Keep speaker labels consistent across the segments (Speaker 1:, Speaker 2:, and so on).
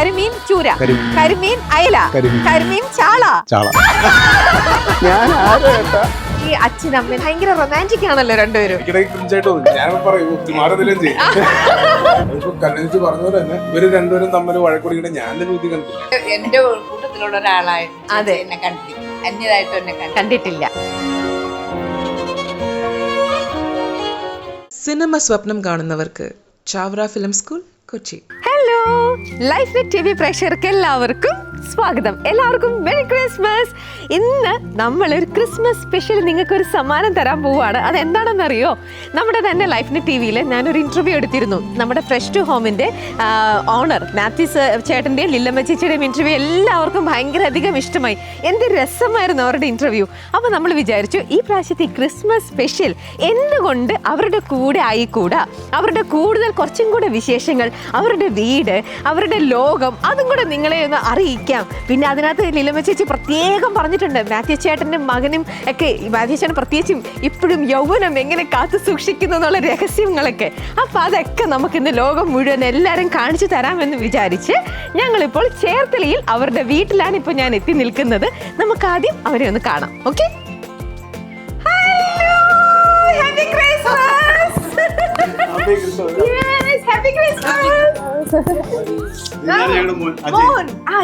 Speaker 1: കരിമീൻ ചൂര, കരിമീൻ അയല, കരിമീൻ ചാള.
Speaker 2: ഞാൻ ആരാ?
Speaker 1: ഈ അച്ഛനമ്മ ഭയങ്കര റൊമാൻറ്റിക് ആണല്ലോ രണ്ടുപേരും.
Speaker 3: പറഞ്ഞ തന്നെ ഇവര് രണ്ടുപേരും തമ്മിൽ വഴക്കുടിക്കട്ടെ ഞാൻ ബുദ്ധി കണ്ടില്ല.
Speaker 4: എന്റെ കൂട്ടത്തിലുള്ള ഒരാളായിട്ട്
Speaker 1: അതെ
Speaker 4: എന്നെ കണ്ടിട്ടില്ല, അന്യതായിട്ട് എന്നെ
Speaker 1: കണ്ടിട്ടില്ല.
Speaker 5: സിനിമ സ്വപ്നം കാണുന്നവർക്ക് Chavara film school, Kochi.
Speaker 1: Hello, life net TV പ്രേക്ഷകർക്ക് എല്ലാവർക്കും സ്വാഗതം. എല്ലാവർക്കും മെറി ക്രിസ്മസ്. ഇന്ന് നമ്മളൊരു ക്രിസ്മസ് സ്പെഷ്യൽ നിങ്ങൾക്കൊരു സമ്മാനം തരാൻ പോവുകയാണ്. അതെന്താണെന്നറിയോ? നമ്മുടെ തന്നെ ലൈഫ് നെറ്റ് TVയിൽ ഞാനൊരു ഇൻ്റർവ്യൂ എടുത്തിരുന്നു. നമ്മുടെ ഫ്രഷ് ടു ഹോമിൻ്റെ ഓണർ മാത്യൂസ് ചേട്ടൻ്റെയും ലില്ലമ്മ ചേച്ചിയുടെയും ഇൻ്റർവ്യൂ എല്ലാവർക്കും ഭയങ്കര അധികം ഇഷ്ടമായി. എന്ത് രസമായിരുന്നു അവരുടെ ഇൻ്റർവ്യൂ. അപ്പോൾ നമ്മൾ വിചാരിച്ചു ഈ പ്രാവശ്യത്തെ ക്രിസ്മസ് സ്പെഷ്യൽ എന്തുകൊണ്ട് അവരുടെ കൂടെ ആയിക്കൂടാ, അവരുടെ കൂടുതൽ കുറച്ചും കൂടെ വിശേഷങ്ങൾ, അവരുടെ വീട്, അവരുടെ ലോകം, അതും കൂടെ നിങ്ങളെ ഒന്ന് അറിയിക്കാം. പിന്നെ അതിനകത്ത് ലില്ലമ്മ ചേച്ചി പ്രത്യേകം പറഞ്ഞിട്ടുണ്ട്, മാത്യു ചേട്ടൻ്റെ മകനും ഒക്കെ, മാത്യു ചേട്ടൻ പ്രത്യേകിച്ചും ഇപ്പോഴും യൗവനം എങ്ങനെ കാത്തു സൂക്ഷിക്കുന്നു എന്നുള്ള രഹസ്യങ്ങളൊക്കെ. അപ്പം അതൊക്കെ നമുക്കിന്ന് ലോകം മുഴുവൻ എല്ലാവരും കാണിച്ചു തരാമെന്ന് വിചാരിച്ച് ഞങ്ങളിപ്പോൾ ചേർത്തലയിൽ അവരുടെ വീട്ടിലാണ് ഇപ്പോൾ ഞാൻ എത്തി നിൽക്കുന്നത്. നമുക്ക് ആദ്യം അവരെ ഒന്ന് കാണാം. ഓക്കെ,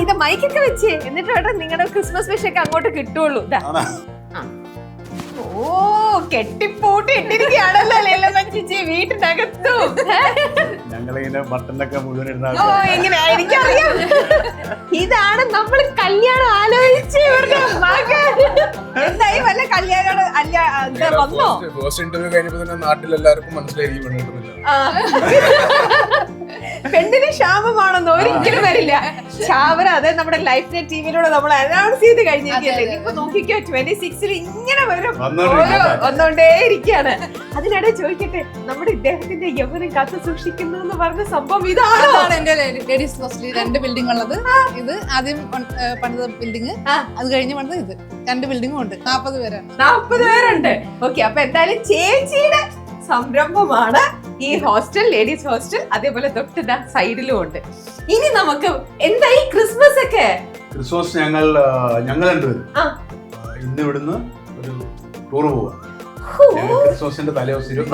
Speaker 1: ഇത് മൈക്കൊക്കെ വെച്ച് എന്നിട്ട് വേണ്ട നിങ്ങളുടെ ക്രിസ്മസ് സ്പെഷ്യൽ ഒക്കെ അങ്ങോട്ട് കിട്ടുള്ളൂ. ഓ, കെട്ടിപ്പൂട്ടി ഇട്ടിരിക്കുകയാണല്ലോ ലില്ലമ്മ ചേച്ചി വീട്ടിനകത്തും. ഓ, എങ്ങനെ എനിക്കറിയാം. ഇതാണ് നമ്മൾ കല്യാണം ആലോചിച്ച് ഇവരുടെ മകൻ. എന്തായി വല്ല കല്യാണം അല്ല വന്നോ?
Speaker 3: ഫസ്റ്റ് ഇന്റർവ്യൂ കഴിഞ്ഞപ്പോ തന്നെ നാട്ടിലെല്ലാവർക്കും മനസ്സിലായി
Speaker 1: പെണ്ണിന് ക്ഷാമമാണെന്ന് ഒരിക്കലും വരില്ല. ചാവറ അതെ നമ്മുടെ ലൈഫ് നെറ്റ് TVയിലൂടെ നമ്മൾ അനൗൺസ് ചെയ്ത് കഴിഞ്ഞിരിക്കല്ലേ. ഇപ്പൊ നോക്കിക്കോ 26 ഇങ്ങനെ വരും, വന്നോണ്ടേ ഇരിക്കാണ്. അതിനിടെ ചോദിക്കട്ടെ, നമ്മുടെ ഇദ്ദേഹത്തിന്റെ യൗവനം കാത്തു സൂക്ഷിക്കുന്നു എന്ന് പറഞ്ഞ സംഭവം ഇതാണോ?
Speaker 4: എന്റെ ലേഡീസ് ഹോസ്റ്റലിൽ 2 ബിൽഡിംഗ് ഉള്ളത്. ഇത് ആദ്യം പണിത ബിൽഡിംഗ്, അത് കഴിഞ്ഞ് പണിത് ഇത് 2 ബിൽഡിംഗും ഉണ്ട്. 40 പേരാണ്. 40
Speaker 1: പേരുണ്ട്. ഓക്കെ, അപ്പൊ എന്തായാലും ചേച്ചിയുടെ സംരംഭമാണ് ഈ ഹോസ്റ്റൽ, ലേഡീസ് ഹോസ്റ്റൽ. അതേപോലെ തൊട്ട് സൈഡിലും ഉണ്ട്. ഇനി നമുക്ക് എന്താ ഈ ക്രിസ്മസ് ഒക്കെ?
Speaker 2: ക്രിസ്മസ് ഞങ്ങൾ രണ്ടുപേരും ഇന്ന് ഇവിടുന്ന് ഒരു ടൂർ പോവാ. ക്രിസ്മസിന്റെ തലേദിവസം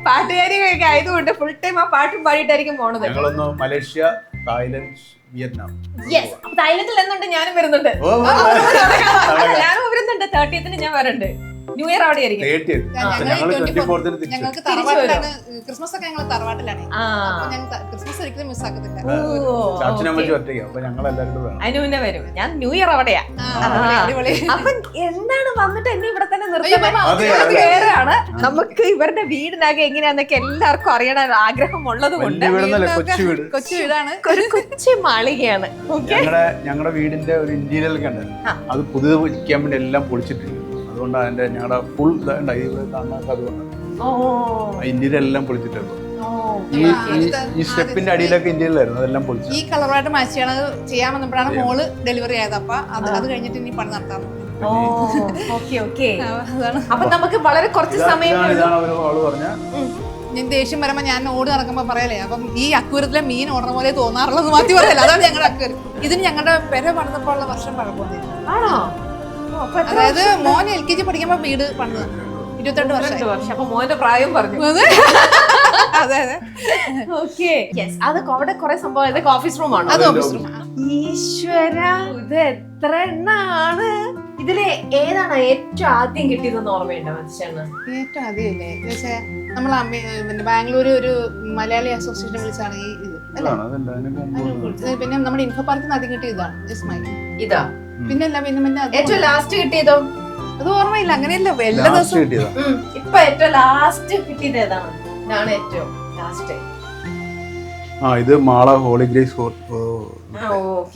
Speaker 1: പാട്ടുകാരിയൊക്കെ ആയതുകൊണ്ട് ഫുൾ ടൈം ആ പാട്ടും പാടിയിട്ടായിരിക്കും പോണത്.
Speaker 2: ഞങ്ങളൊന്ന് മലേഷ്യ, തായ്ലൻഡ്, വിയറ്റ്നാം.
Speaker 1: തായ്ലൻഡിൽ എന്നുണ്ട്, ഞാനും വരുന്നുണ്ട്. ഞാനും വരുന്നുണ്ട്. 30th ഞാൻ വരണ്ട്. ന്യൂ ഇയർ അവിടെ ആയിരിക്കും.
Speaker 4: ഞങ്ങൾക്ക് തറവാട്ടിലാണ് ക്രിസ്മസ് ഒക്കെ. ഞങ്ങൾ തറവാട്ടിലാണ്. ക്രിസ്മസ് ഒരിക്കലും മിസ്സാക്കത്തില്ല.
Speaker 1: അനുവിനെ വരും. ഞാൻ ന്യൂ ഇയർ അവിടെയാ. അപ്പൊ എന്താണ് വന്നിട്ട് എന്നെ ഇവിടെ തന്നെ നിർത്തുന്നത്? നമുക്ക് ഇവരുടെ വീടിനകെ എങ്ങനെയാന്നൊക്കെ എല്ലാവർക്കും അറിയണ ആഗ്രഹം ഉള്ളത് കൊണ്ട്
Speaker 4: കൊച്ചു വീടാണ്,
Speaker 1: ഒരു കൊച്ചു മാളികയാണ്.
Speaker 2: ഞങ്ങളുടെ വീടിന്റെ ഒരു ഇന്റീരിയർ ഒക്കെ ഉണ്ട്. അത് പുതിയത് വയ്ക്കാൻ വേണ്ടി എല്ലാം പൊളിച്ചിട്ടില്ല. അതുകൊണ്ട് അതിന്റെ ഞങ്ങളുടെ ഫുൾ അതുകൊണ്ട് ഇന്ത്യയിൽ എല്ലാം പൊളിച്ചിട്ടുണ്ട്. ഈ സ്റ്റെപ്പിന്റെ അടിയിലൊക്കെ ഇന്ത്യയിലായിരുന്നു, അതെല്ലാം പൊളിച്ചു.
Speaker 4: ഈ കളറായിട്ട് മാച്ച് ചെയ്യണത് ചെയ്യാൻ വന്നപ്പോഴാണ് മോള് ഡെലിവറി ആയത്. അപ്പൊ അത് കഴിഞ്ഞിട്ട് ഇനി പണി നടത്താൻ.
Speaker 1: അപ്പൊ നമുക്ക് വളരെ കുറച്ച് സമയം.
Speaker 4: ഞാൻ ദേഷ്യം വരുമ്പോ ഞാൻ ഓടി നടക്കുമ്പോ പറയലേ, അപ്പം ഈ അക്കൂരത്തിലെ മീൻ ഓടുന്ന പോലെ തോന്നാറുള്ളത് മാറ്റി പറയല്ലേ. അതാണ് ഞങ്ങളുടെ അക്കൂരം. ഇതിന് ഞങ്ങളുടെ പെര പണിതപ്പോ ഉള്ള വർഷം പഴക്കം. അതായത് മോൻ LKG പഠിക്കുമ്പോ വീട് പണിത് 22 വർഷം.
Speaker 1: അപ്പൊ മോന്റെ പ്രായം പറഞ്ഞു.
Speaker 4: അതെ അതെ.
Speaker 1: അത് അവിടെ കുറെ സംഭവം. ഇതൊക്കെ ഓഫീസ് റൂമാണ്.
Speaker 4: അത് ഓഫീസ് റൂം.
Speaker 1: ഈശ്വര, ഇത് എത്ര എണ്ണാണ്? ഇതില് ഏതാണ് ഏറ്റവും ആദ്യം കിട്ടിയതെന്ന് ഓർമ്മയുണ്ടോ മനുഷ്യന്?
Speaker 4: ഏറ്റവും ആദ്യമല്ലേ പക്ഷേ നമ്മൾ ബാംഗ്ലൂർ ഒരു മലയാളി അസോസിയേഷൻ വിളിച്ചാണ് ഈ ഇത് അല്ലേ. പിന്നെ നമ്മുടെ ഇൻഫോ പാർക്കിൽ നിന്ന് ആദ്യം കിട്ടിയ ഇതാണ്
Speaker 1: ഇതാ.
Speaker 4: പിന്നെ
Speaker 1: ഏറ്റവും ലാസ്റ്റ് കിട്ടിയതോ?
Speaker 4: അത് ഓർമ്മയില്ല. അങ്ങനെയല്ല എല്ലാ ദിവസവും.
Speaker 1: ഇപ്പൊ ഏറ്റവും ലാസ്റ്റ് കിട്ടിയത് ഏതാണ്? ഇതാണ് ഏറ്റവും ലാസ്റ്റ്.
Speaker 2: ഇത് മാള ഹോളി ഗ്രേസ്.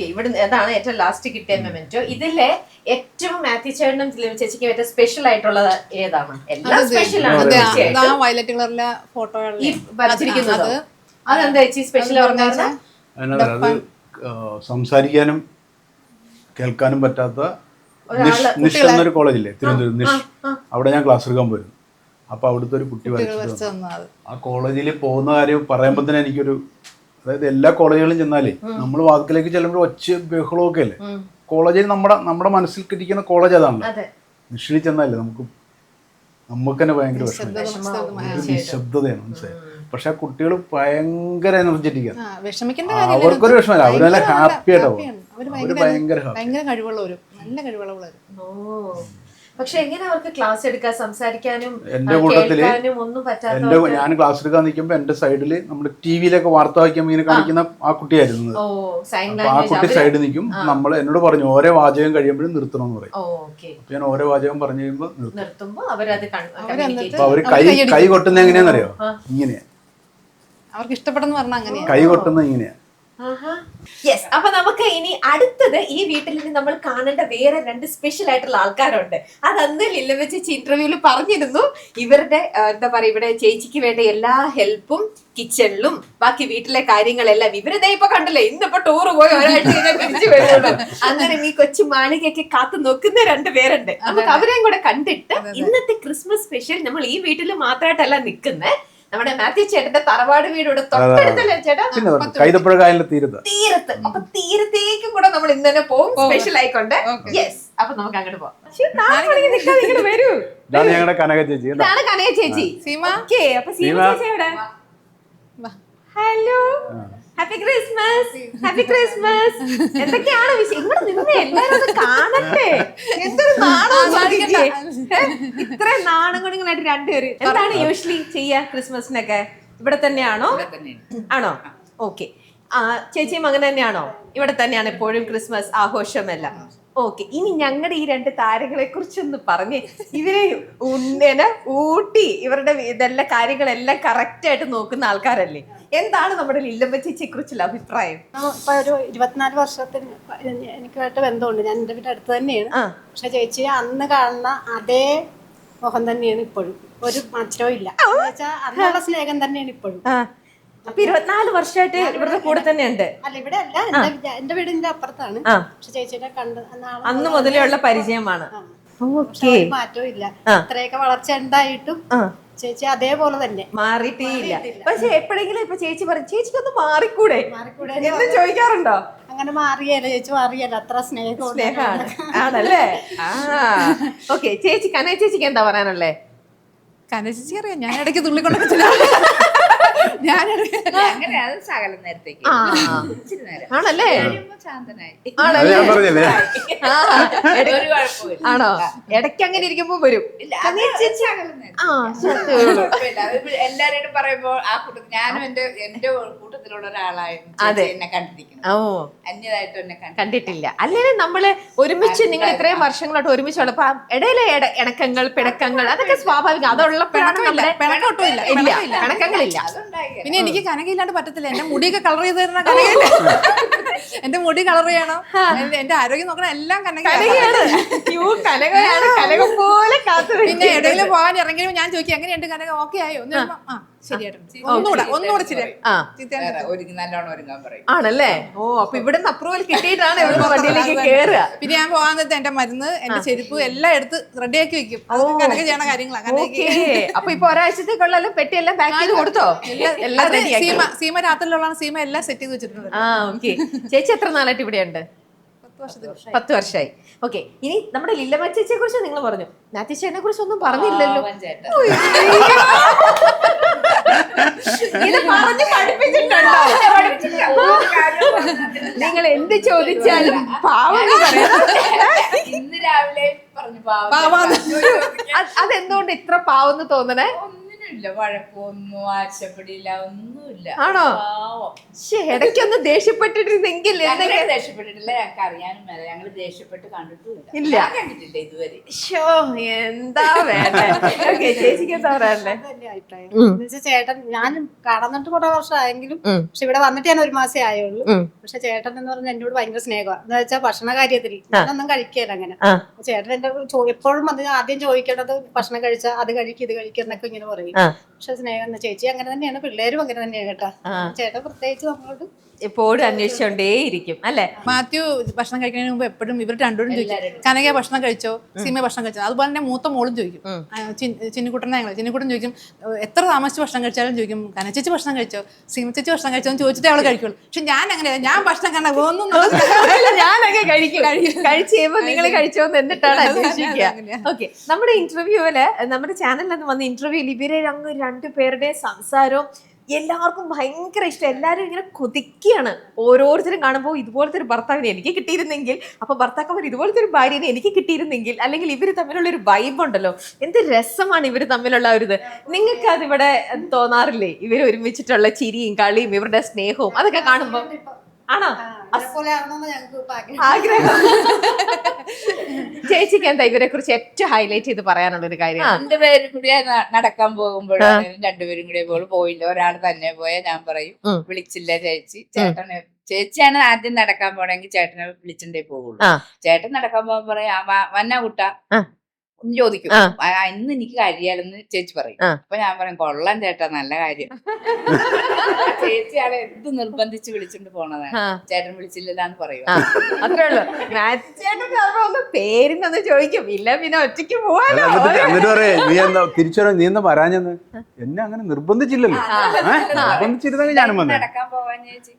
Speaker 1: ഇവിടെ അതാണ് ഏറ്റവും ലാസ്റ്റ് കിട്ടിയ മെമെന്റോ. ഇതിലെ ഏറ്റവും മാത്യു ചേട്ടനും ചേച്ചിക്കും ഏറ്റവും സ്പെഷ്യൽ ആയിട്ടുള്ളത് ഏതാണ്? എല്ലാം സ്പെഷ്യൽ ആണ്.
Speaker 4: വയലറ്റ് കളറിലെ ഫോട്ടോ
Speaker 1: വരച്ചിരിക്കുന്നത്. അതെന്താ ചേച്ചി സ്പെഷ്യൽ പറഞ്ഞാൽ?
Speaker 2: സംസാരിക്കാനും കേൾക്കാനും പറ്റാത്ത നിഷ് എന്നൊരു കോളേജില്ലേ തിരുവനന്തപുരം, നിഷ്, അവിടെ ഞാൻ ക്ലാസ് എടുക്കാൻ പോയിരുന്നു. അപ്പോൾ അവിടുത്തെ ഒരു കുട്ടി വരച്ചു
Speaker 4: വരച്ചു തന്നത്.
Speaker 2: ആ കോളേജിൽ പോകുന്ന കാര്യം പറയുമ്പോൾ തന്നെ എനിക്കൊരു, അതായത് എല്ലാ കോളേജുകളിലും ചെന്നാലേ നമ്മൾ വാതിക്കലേക്ക് ചെല്ലുമ്പോൾ ഒച്ച ബഹളമൊക്കെ അല്ലേ. കോളേജിൽ നമ്മുടെ മനസ്സിൽ ഇരിക്കുന്ന കോളേജ് അതാണല്ലോ. നിഷ്ഠയിൽ ചെന്നാലേ നമുക്ക് തന്നെ ഭയങ്കര നിശബ്ദതയാണ്, മനസ്സിലായി. പക്ഷെ ആ കുട്ടികൾ ഭയങ്കര എനർജറ്റിക്കാണ്.
Speaker 4: വിഷമിക്കേണ്ട
Speaker 2: അവർക്കൊരു വിഷമമില്ല, അവർ നല്ല ഹാപ്പി ആയിട്ടാവും. അവര് ഭയങ്കര
Speaker 4: ഭയങ്കര കഴിവുള്ളവരും, നല്ല കഴിവുള്ളവരും.
Speaker 1: പക്ഷെ എങ്ങനെ അവർക്ക് ക്ലാസ് എടുക്കാൻ, സംസാരിക്കാനും
Speaker 2: എന്റെ കൂട്ടത്തില്
Speaker 1: ഒന്നും പറ്റാത്ത,
Speaker 2: ഞാൻ ക്ലാസ് എടുക്കാൻ നിൽക്കുമ്പോ എന്റെ സൈഡില് നമ്മുടെ ടിവിയിലൊക്കെ വാർത്ത വായിക്കുമ്പോൾ ഇങ്ങനെ കാണിക്കുന്ന ആ കുട്ടിയായിരുന്നു. അപ്പൊ ആ കുട്ടി സൈഡിൽ നിൽക്കും. നമ്മൾ എന്നോട് പറഞ്ഞു ഓരോ വാചകം കഴിയുമ്പോഴും നിർത്തണമെന്ന് പറയും. അപ്പൊ ഞാൻ ഓരോ വാചകം പറഞ്ഞു കഴിയുമ്പോൾ
Speaker 1: നിർത്തുമ്പോ അവരത്
Speaker 2: അപ്പൊ അവര് കൈ കൊട്ടുന്ന എങ്ങനെയാണെന്നറിയോ? ഇങ്ങനെയാ
Speaker 4: അവർക്ക് ഇഷ്ടപ്പെടുന്ന പറഞ്ഞാൽ അങ്ങനെയാ
Speaker 2: കൈ കൊട്ടുന്ന ഇങ്ങനെയാ.
Speaker 1: യെസ്. അപ്പൊ നമുക്ക് ഇനി അടുത്തത് ഈ വീട്ടിൽ നമ്മൾ കാണേണ്ട വേറെ 2 സ്പെഷ്യൽ ആയിട്ടുള്ള ആൾക്കാരുണ്ട്. അത് അന്ന് ലില്ലമ്മ ചേച്ചി ഇന്റർവ്യൂവിൽ പറഞ്ഞിരുന്നു. ഇവരുടെ എന്താ പറയാ, ഇവിടെ ചേച്ചിക്ക് വേണ്ട എല്ലാ ഹെൽപ്പും കിച്ചണിലും ബാക്കി വീട്ടിലെ കാര്യങ്ങളെല്ലാം ഇവരിതേ ഇപ്പൊ കണ്ടില്ലേ, ഇന്നിപ്പോ ടൂറ് പോയി ഒരാഴ്ച കഴിഞ്ഞാൽ തിരിച്ചു വരുള്ളൂ. അങ്ങനെ ഈ കൊച്ചു മാളികയൊക്കെ കാത്തു നോക്കുന്ന 2 പേരുണ്ട്. നമുക്ക് അവരെയും കൂടെ കണ്ടിട്ട് ഇന്നത്തെ ക്രിസ്മസ് സ്പെഷ്യൽ നമ്മൾ ഈ വീട്ടിൽ മാത്രമായിട്ടല്ല നിൽക്കുന്നത്, നമ്മുടെ മാത്യു ചേട്ടന്റെ തറവാട് വീടോട് തൊട്ടടുത്തല്ലേ ചേട്ടാ,
Speaker 2: കൈതപ്പുഴ കായലിന്റെ തീരത്ത്.
Speaker 1: അപ്പൊ തീരത്തേക്കും കൂടെ നമ്മൾ ഇന്ന് തന്നെ പോകും, സ്പെഷ്യൽ ആയിക്കൊണ്ട്. യെസ്. അപ്പൊ നമുക്ക് അങ്ങോട്ട് പോകാം. വരൂ.
Speaker 2: ഇതാണ് ഞങ്ങളുടെ കനക ചേച്ചി.
Speaker 1: ഇതാണ് കനക ചേച്ചി.
Speaker 4: സീമ.
Speaker 1: ഓക്കേ, അപ്പൊ സീമ ചേച്ചി എവിടെ? Hello, happy Christmas. Happy Christmas. എന്തൊക്കെയാണ് വിഷയം? ഇവിടെ നിന്ന് എല്ലാരും ഒന്ന് കാണട്ടെ. എന്തൊരു നാണം, ഇത്രയും നാണം കൊണ്ടിങ്ങനായിട്ട് 2 പേര്. എന്താണ് യൂഷ്വലി ചെയ്യാ ക്രിസ്മസിനൊക്കെ? ഇവിടെ തന്നെയാണോ? ആണോ? ഓക്കെ. ചേച്ചിയും അങ്ങനെ തന്നെയാണോ? ഇവിടെ തന്നെയാണ് എപ്പോഴും ക്രിസ്മസ് ആഘോഷമല്ല. ഓക്കെ. ഇനി ഞങ്ങളുടെ ഈ 2 താരങ്ങളെ കുറിച്ചൊന്ന് പറഞ്ഞേ. ഇവരെ ഊട്ടി ഇവരുടെ ഇതെല്ലാം കാര്യങ്ങളെല്ലാം കറക്റ്റ് ആയിട്ട് നോക്കുന്ന ആൾക്കാരല്ലേ. എന്താണ് നമ്മുടെ ലില്ലമ്മ ചേച്ചിയെ കുറിച്ചുള്ള അഭിപ്രായം?
Speaker 6: ഇപ്പൊ ഒരു 24 വർഷത്തിന് എനിക്കുമായിട്ട് ബന്ധമുണ്ട്. ഞാൻ എന്റെ വീട്ടിൽ അടുത്ത് തന്നെയാണ്. പക്ഷെ ചേച്ചി അന്ന് കാണുന്ന അതേ മുഖം തന്നെയാണ് ഇപ്പോഴും, ഒരു മാറ്റവും ഇല്ല. അന്നുള്ള സ്നേഹം തന്നെയാണ് ഇപ്പോഴും.
Speaker 1: അപ്പൊ 24 വർഷമായിട്ട് ഇവരുടെ കൂടെ തന്നെയുണ്ട്.
Speaker 6: അല്ല, ഇവിടെ അല്ല, എന്റെ വീടിന്റെ അപ്പുറത്താണ്. പക്ഷെ ചേച്ചിനെ കണ്ട്
Speaker 1: അന്ന് മുതലേ ഉള്ള പരിചയമാണ്.
Speaker 6: മാറ്റവും ഇല്ല. ഇത്രയൊക്കെ വളർച്ച ഉണ്ടായിട്ടും ചേച്ചി അതേപോലെ തന്നെ
Speaker 1: മാറിയിട്ടേ. പക്ഷെ എപ്പോഴെങ്കിലും ഇപ്പൊ ചേച്ചി പറയും ചേച്ചിക്കൊന്ന് മാറിക്കൂടെ എന്ന് ചോദിക്കാറുണ്ടോ?
Speaker 6: അങ്ങനെ മാറിയല്ല ചേച്ചി, മാറിയല്ല, അത്ര
Speaker 1: സ്നേഹമാണ്. ആണല്ലേ? ഓക്കെ. ചേച്ചി കനക ചേച്ചിക്ക് എന്താ പറയാനുള്ളേ?
Speaker 4: കനക ചേച്ചി അറിയാം, ഞാൻ ഇടയ്ക്ക് തുള്ളിക്കൊണ്ടൊക്കെ
Speaker 1: ആണല്ലേ? ആണോ? ഇടയ്ക്ക് അങ്ങനെ ഇരിക്കുമ്പോ വരും.
Speaker 7: എല്ലാരോടും പറയുമ്പോ ആ കൂട്ടത്തിൽ ഞാനും എന്റെ കൂട്ടത്തിലുള്ള ഒരാളായിരുന്നു എന്നെ കണ്ടിരിക്കുന്നു. അന്യതായിട്ട് എന്നെ കണ്ടിട്ടില്ല.
Speaker 1: അല്ലെങ്കിൽ നമ്മള് ഒരുമിച്ച് നിങ്ങൾ ഇത്രയും വർഷങ്ങളായിട്ട് ഒരുമിച്ചുള്ള ഇടയിലെ ഇണക്കങ്ങൾ പിണക്കങ്ങൾ അതൊക്കെ സ്വാഭാവികം. അതുള്ളപ്പോഴാണ് നമ്മുടെ പിണക്കങ്ങളില്ല.
Speaker 4: പിന്നെ എനിക്ക് കനകയില്ലാണ്ട് പറ്റത്തില്ല. എന്റെ മുടിയൊക്കെ കളർ ചെയ്ത് തരുന്ന കനകയില്ല. എന്റെ മുടി കളർ ചെയ്യണം, എന്റെ ആരോഗ്യം നോക്കണം, എല്ലാം കനകയാണ്.
Speaker 1: കനകം പോലെ കാത്തു.
Speaker 4: പിന്നെ എവിടെയെങ്കിലും പോകാൻ ഇറങ്ങിയും ഞാൻ ചോദിക്കും എങ്ങനെയുണ്ട് കനക, ഓക്കെ ആയോ? ശരിയായിട്ടുണ്ട്, ഒന്നുകൂടെ
Speaker 7: നല്ലോണം ഒരുങ്ങാൻ പറയും.
Speaker 1: ആണല്ലേ? ഓ, അപ്പൊ ഇവിടെ നിന്ന് അപ്രൂവൽ കിട്ടിയിട്ടാണ് വണ്ടിയിലേക്ക് കേറുക.
Speaker 4: പിന്നെ ഞാൻ പോകാൻ നേരത്തെ എന്റെ മരുന്ന്, എന്റെ ചെരുപ്പ് എല്ലാം എടുത്ത് റെഡിയാക്കി വെക്കും. കനക ചെയ്യണ കാര്യങ്ങളാണ്.
Speaker 1: അപ്പൊ ഇപ്പൊ ഒരാഴ്ചത്തേക്കുള്ള പെട്ടിയെല്ലാം പാക്ക് ചെയ്ത് കൊടുത്തോ?
Speaker 4: സീമ രാത്രിയിലുള്ളതാണ്. സീമ എല്ലാം സെറ്റ് ചെയ്ത് വെച്ചിട്ടുണ്ട്.
Speaker 1: ഓക്കെ. ചേച്ചി എത്ര നാളായിട്ട് ഇവിടെ ഉണ്ട്? 10 വർഷമായി. ഓക്കെ. ഇനി നമ്മുടെ ലില്ലമ്മ ചേച്ചിയെ കുറിച്ച് നിങ്ങൾ പറഞ്ഞു, മാത്യു ചേട്ടനെ കുറിച്ച് ഒന്നും പറഞ്ഞില്ലല്ലോ. ഇത് പറഞ്ഞ് പഠിപ്പിച്ചിട്ടുണ്ടോ? നിങ്ങൾ എന്ത് ചോദിച്ചാലും പാവം
Speaker 7: ഇന്ന് രാവിലെ പറഞ്ഞു
Speaker 1: അതെന്തുകൊണ്ട് ഇത്ര പാവെന്ന് തോന്നണേ?
Speaker 7: ഒന്നുമില്ല, വഴക്കൊന്നും ആശപ്പെടില്ല, ഒന്നുമില്ല.
Speaker 1: ആണോ? ഇടയ്ക്കൊന്ന് ദേഷ്യപ്പെട്ടിരുന്നെങ്കിൽ
Speaker 7: ദേഷ്യപ്പെട്ടിട്ടില്ല. ഞങ്ങൾക്ക് അറിയാനും മേലെ, ഞങ്ങള് ദേഷ്യപ്പെട്ട്
Speaker 1: ഇല്ല,
Speaker 7: കണ്ടിട്ടില്ല ഇതുവരെ.
Speaker 1: എന്താ വേണ്ടേ? ചേച്ചിക്ക് എന്താ പറയാനല്ലേ
Speaker 6: അഭിപ്രായം? ചേട്ടൻ ഞാൻ കടന്നിട്ട് കുറെ വർഷമായെങ്കിലും, പക്ഷെ ഇവിടെ വന്നിട്ട് ഞാൻ 1 മാസേ ആയുള്ളൂ. പക്ഷെ ചേട്ടൻ എന്ന് പറഞ്ഞാൽ എന്നോട് ഭയങ്കര സ്നേഹമാണ്. എന്താ വെച്ചാൽ ഭക്ഷണ കാര്യത്തിൽ ഞാനൊന്നും കഴിക്കില്ല അങ്ങനെ. ചേട്ടൻ എന്റെ എപ്പോഴും വന്ന് ആദ്യം ചോദിക്കേണ്ടത് ഭക്ഷണം കഴിച്ചാൽ അത് കഴിക്കും ഇത് കഴിക്കും എന്നൊക്കെ ഇങ്ങനെ പറയും. പക്ഷെ സ്നേഹം ചേച്ചി അങ്ങനെ തന്നെയാണ്, പിള്ളേരും അങ്ങനെ തന്നെയാണ് കേട്ടോ. ചേട്ടൻ പ്രത്യേകിച്ച് നമ്മളോട്
Speaker 1: എപ്പോഴും അന്വേഷിച്ചോണ്ടേയിരിക്കും അല്ലെ?
Speaker 4: മാത്യു ഭക്ഷണം കഴിക്കുന്നതിന് മുമ്പ് എപ്പോഴും ഇവർ രണ്ടുപേരും ചോദിക്കും കനക ഭക്ഷണം കഴിച്ചോ, സീമ ഭക്ഷണം കഴിച്ചോ. അതുപോലെ തന്നെ മൂത്ത മോളും ചോദിക്കും, ചിന്നിക്കുട്ടൻ ചോദിക്കും എത്ര താമസിച്ച് ഭക്ഷണം കഴിച്ചാലും ചോദിക്കും കനച്ചേച്ചി ഭക്ഷണം കഴിച്ചോ, സീമ ചേച്ചി ഭക്ഷണം കഴിച്ചോ എന്ന് ചോദിച്ചിട്ടേ അവള് കഴിക്കുള്ളൂ. പക്ഷെ ഞാൻ അങ്ങനെയല്ല, ഞാൻ ഭക്ഷണം കണ്ട ഒന്നും
Speaker 1: ഞാനൊക്കെ കഴിക്കും. കഴിച്ച് കഴിയുമ്പോ നിങ്ങൾ കഴിച്ചോന്ന് എന്നിട്ടാണ് അന്വേഷിക്കുക. ഓക്കെ, നമ്മുടെ ഇന്റർവ്യൂവില് നമ്മുടെ ചാനലിൽ വന്ന ഇന്റർവ്യൂവിൽ ഇവരെ അങ്ങ് രണ്ടുപേരുടെ സംസാരവും എല്ലാവർക്കും ഭയങ്കര ഇഷ്ടം. എല്ലാവരും ഇങ്ങനെ കൊതിക്കുകയാണ്. ഓരോരുത്തരും കാണുമ്പോൾ ഇതുപോലത്തെ ഒരു ഭർത്താവിനെ എനിക്ക് കിട്ടിയിരുന്നെങ്കിൽ, അപ്പൊ ഭർത്താക്കന്മാർ ഇതുപോലത്തെ ഒരു ഭാര്യനെ എനിക്ക് കിട്ടിയിരുന്നെങ്കിൽ, അല്ലെങ്കിൽ ഇവർ തമ്മിലുള്ള ഒരു വൈബ് ഉണ്ടല്ലോ, എന്ത് രസമാണ് ഇവർ തമ്മിലുള്ള ഒരു ഇത്. നിങ്ങൾക്ക് അതിവിടെ തോന്നാറില്ലേ? ഇവർ ഒരുമിച്ചിട്ടുള്ള ചിരിയും കളിയും ഇവരുടെ സ്നേഹവും അതൊക്കെ കാണുമ്പോൾ? ആണോ
Speaker 6: അതുപോലെ ആവണമെന്ന് ഞങ്ങൾക്ക്
Speaker 1: ആഗ്രഹം? ചേച്ചിക്ക് എന്താ ഇവരെ കുറിച്ച് ഏറ്റവും ഹൈലൈറ്റ് ചെയ്ത് പറയാനുള്ള ഒരു കാര്യം?
Speaker 7: രണ്ടുപേരും കൂടി നടക്കാൻ പോകുമ്പോഴാണെങ്കിലും രണ്ടുപേരും കൂടി പോയില്ല, ഒരാൾ തന്നെ പോയാൽ ഞാൻ പറയും വിളിച്ചില്ല ചേച്ചി. ചേച്ചിയാണ് ആദ്യം നടക്കാൻ പോണെങ്കിൽ ചേട്ടനെ വിളിച്ചിട്ടേ പോകുള്ളൂ. ചേട്ടൻ നടക്കാൻ പോകുമ്പോ പറയാം വന്ന കുട്ട ഒന്ന് ചോദിക്കും, ഇന്ന് എനിക്ക് കഴിയാലെന്ന് ചേച്ചി പറയും. അപ്പൊ ഞാൻ പറയും കൊള്ളാൻ ചേട്ടാ, നല്ല കാര്യം. ചേച്ചിയാണ് എന്ത് നിർബന്ധിച്ച് വിളിച്ചിട്ട് പോണതാണ്, ചേട്ടൻ വിളിച്ചില്ലെന്ന് പറയും.
Speaker 1: അത്രേ ഉള്ളൂ. ചേട്ടൻ പേരിനൊന്ന് ചോദിക്കും, ഇല്ല പിന്നെ ഒറ്റയ്ക്ക് പോവാനോ.
Speaker 2: എന്നിട്ട് പറയാ നീ എന്താ തിരിച്ചു, നീ എന്താ വരാഞ്ഞെന്ന്? എന്നെ അങ്ങനെ നിർബന്ധിച്ചില്ലല്ലോ, നിർബന്ധിച്ചിരുന്നെങ്കിൽ ഞാനും വന്നു.
Speaker 7: നടക്കാൻ പോവാൻ ചേച്ചി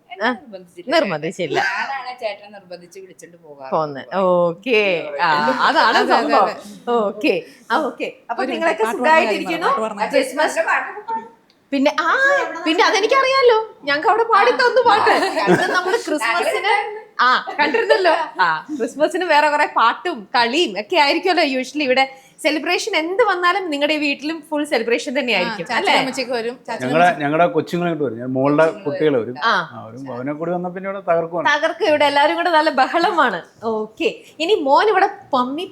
Speaker 1: നിർബന്ധിച്ചില്ല,
Speaker 7: ഞാനാണ് ചേട്ടനെ നിർബന്ധിച്ച് വിളിച്ചിട്ട്
Speaker 1: പോന്ന്. ഓക്കെ, അതാണ് സംഭവം. ഓക്കെ ഓക്കെ, അപ്പൊ നിങ്ങളൊക്കെ സുഖമായിട്ടിരിക്കുന്നു. ക്രിസ്മസ് പിന്നെ പിന്നെ അതെനിക്കറിയാലോ, ഞങ്ങൾക്ക് അവിടെ പാടി തന്നു പാട്ട്. നമ്മള് ക്രിസ്മസിന് കണ്ടിരുന്നല്ലോ. ക്രിസ്മസിന് വേറെ കുറെ പാട്ടും കളിയും ഒക്കെ ആയിരിക്കുമല്ലോ യൂഷ്വലി ഇവിടെ. സെലിബ്രേഷൻ എന്ത് വന്നാലും നിങ്ങളുടെ വീട്ടിലും ഫുൾ സെലിബ്രേഷൻ തന്നെയായിരിക്കും അല്ലേ?
Speaker 2: ഞങ്ങളുടെ കൊച്ചുങ്ങളെ വരും, ഞാൻ മോളുടെ കുട്ടികൾ വരും, അവനെ കൂടി വന്ന പിന്നെ ഇവിടെ തകർക്കും.
Speaker 1: ഇവിടെ എല്ലാരും കൂടെ നല്ല ബഹളമാണ്. ഓക്കെ, ഇനി മോൻ ഇവിടെ പമ്മി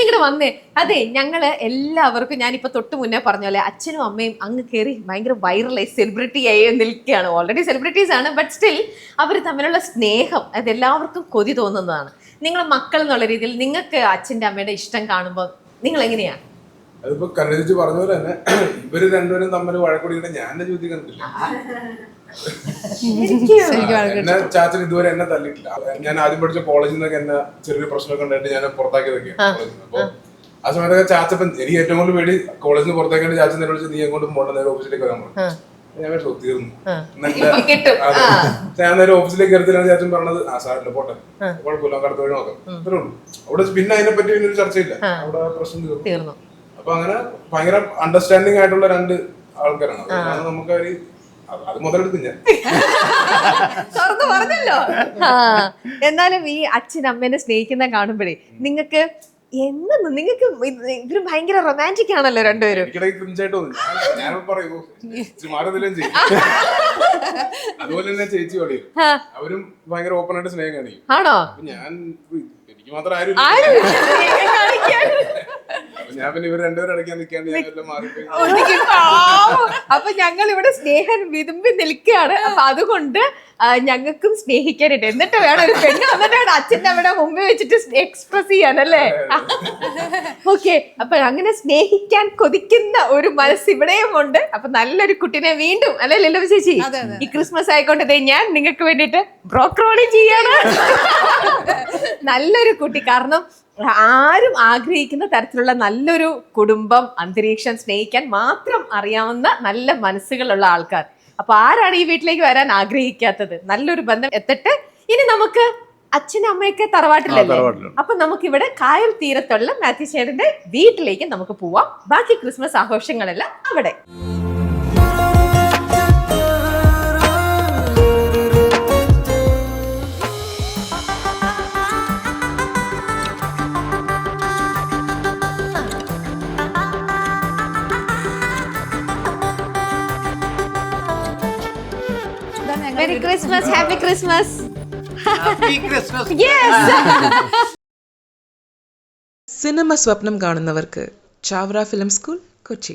Speaker 1: നിങ്ങടെ വന്നേ. അതെ, ഞങ്ങള് എല്ലാവർക്കും ഞാനിപ്പോ തൊട്ട് മുന്നേ പറഞ്ഞ പോലെ അച്ഛനും അമ്മയും അങ്ങ് കയറി ഭയങ്കര വൈറലായി സെലിബ്രിറ്റി ആയി നിൽക്കുകയാണ്. ഓൾറെഡി സെലിബ്രിറ്റീസ് ആണ്, ബട്ട് സ്റ്റിൽ അവർ തമ്മിലുള്ള സ്നേഹം അത് എല്ലാവർക്കും കൊതി തോന്നുന്നതാണ്. നിങ്ങൾ മക്കൾ എന്നുള്ള രീതിയിൽ നിങ്ങൾക്ക് അച്ഛൻ്റെ അമ്മയുടെ ഇഷ്ടം കാണുമ്പോൾ നിങ്ങൾ എങ്ങനെയാ?
Speaker 3: അതിപ്പോ കണ്ണേച്ചി പറഞ്ഞ പോലെ തന്നെ ഇവര് രണ്ടുപേരും തമ്മിൽ വഴക്കൂടിയിട്ട് ഞാൻ എന്റെ ജീവിതത്തിൽ കണ്ടിട്ടില്ല. എന്നെ ചാച്ചൻ ഇതുവരെ എന്നെ തല്ലിയിട്ടില്ല. ഞാൻ ആദ്യം പഠിച്ച കോളേജിൽ നിന്നൊക്കെ എന്നെ ചെറിയൊരു പ്രശ്നമൊക്കെ ഉണ്ടായിട്ട് ഞാൻ പുറത്താക്കിയതൊക്കെയാണ്. അപ്പൊ ആ സമയത്തൊക്കെ ചാച്ചപ്പൻ എനിക്ക് ഏറ്റവും കൂടുതൽ പേടി കോളേജിൽ നിന്ന് പുറത്താക്കേണ്ട ചാച്ചൻ നേരെ വിളിച്ച് നീ എങ്ങോട്ടും പോകണ്ട, നേരെ ഓഫീസിലേക്ക് വരാൻ പറഞ്ഞു. ഞാൻ തീർന്നു. ഞാൻ നേരെ ഓഫീസിലേക്ക് കയറത്തിലാണ് ചാച്ചൻ പറഞ്ഞത്, സാറില്ല പോട്ടെ, കുഴപ്പമില്ല, കടത്ത വഴി നോക്കാം, അത്രേ ഉള്ളൂ. അവിടെ പിന്നെ അതിനെ പറ്റി പിന്നെ ഒരു ചർച്ചയില്ല, അവിടെ പ്രശ്നം തീർന്നു. അപ്പൊ അങ്ങനെ ഭയങ്കര അണ്ടർസ്റ്റാൻഡിങ് ആയിട്ടുള്ള രണ്ട് ആൾക്കാരാണ്. അതാണ് നമുക്ക് അത് മുതലെടുത്ത് ഞാൻ
Speaker 1: തുറന്നു പറഞ്ഞല്ലോ. എന്നാലും ഈ അച്ഛൻ അമ്മേനെ സ്നേഹിക്കുന്ന കാണുമ്പോഴേ നിങ്ങൾക്ക് നിങ്ങൾക്ക് ഇവര് ഭയങ്കര റൊമാൻറ്റിക് ആണല്ലോ രണ്ടുപേരും.
Speaker 3: അതുപോലെ തന്നെ ചേച്ചി പറയും, അവരും ഭയങ്കര ഓപ്പൺ ആയിട്ട് സ്നേഹം കാണിക്കും.
Speaker 1: ആണോ?
Speaker 3: ഞാൻ എനിക്ക് മാത്രം ആരും ഞാൻ പിന്നെ ഇവർ രണ്ടുപേരും അടയ്ക്കാൻ നിൽക്കാണ്ട് ഞാൻ എല്ലാം മാറിപ്പോയി.
Speaker 1: അപ്പൊ ഞങ്ങൾ ഇവിടെ സ്നേഹം വിതുമ്പി നിൽക്കുകയാണ്. അപ്പൊ അതുകൊണ്ട് ഞങ്ങൾക്കും സ്നേഹിക്കാനായിട്ട് എന്നിട്ട് വേണം ഒരു പെണ്ണ് വന്നിട്ട് അച്ഛൻ്റെ അവിടെ മുമ്പ് വെച്ചിട്ട് എക്സ്പ്രസ് ചെയ്യാനല്ലേ? ഓക്കെ, അപ്പൊ അങ്ങനെ സ്നേഹിക്കാൻ കൊതിക്കുന്ന ഒരു മനസ്സ് ഇവിടെയും ഉണ്ട്. അപ്പൊ നല്ലൊരു കുട്ടിനെ വീണ്ടും അല്ലെ ലല്ലു ചേച്ചി ഈ ക്രിസ്മസ് ആയിക്കോട്ടെ ഞാൻ നിങ്ങൾക്ക് വേണ്ടിട്ട് ബ്രോക്കറോണി ചെയ്യാണ്. നല്ലൊരു കുട്ടി, കാരണം ആരും ആഗ്രഹിക്കുന്ന തരത്തിലുള്ള നല്ലൊരു കുടുംബം അന്തരീക്ഷം സ്നേഹിക്കാൻ മാത്രം അറിയാവുന്ന നല്ല മനസ്സുകളുള്ള ആൾക്കാർ. അപ്പൊ ആരാണ് ഈ വീട്ടിലേക്ക് വരാൻ ആഗ്രഹിക്കാത്തത്? നല്ലൊരു ബന്ധം എത്തട്ടെ. ഇനി നമുക്ക് അച്ഛനും അമ്മയൊക്കെ തറവാട്ടിലല്ലേ, അപ്പൊ നമുക്ക് ഇവിടെ കായൽ തീരത്തുള്ള മാത്യു ചേട്ടന്റെ വീട്ടിലേക്ക് നമുക്ക് പോവാം. ബാക്കി ക്രിസ്മസ് ആഘോഷങ്ങളെല്ലാം അവിടെ. Merry Christmas, Happy Christmas.
Speaker 8: Happy Christmas.
Speaker 1: Yes.
Speaker 5: Cinema സ്വപ്നം കാണുന്നവർക്ക് ചാവറ ഫിലിം സ്കൂൾ, കൊച്ചി.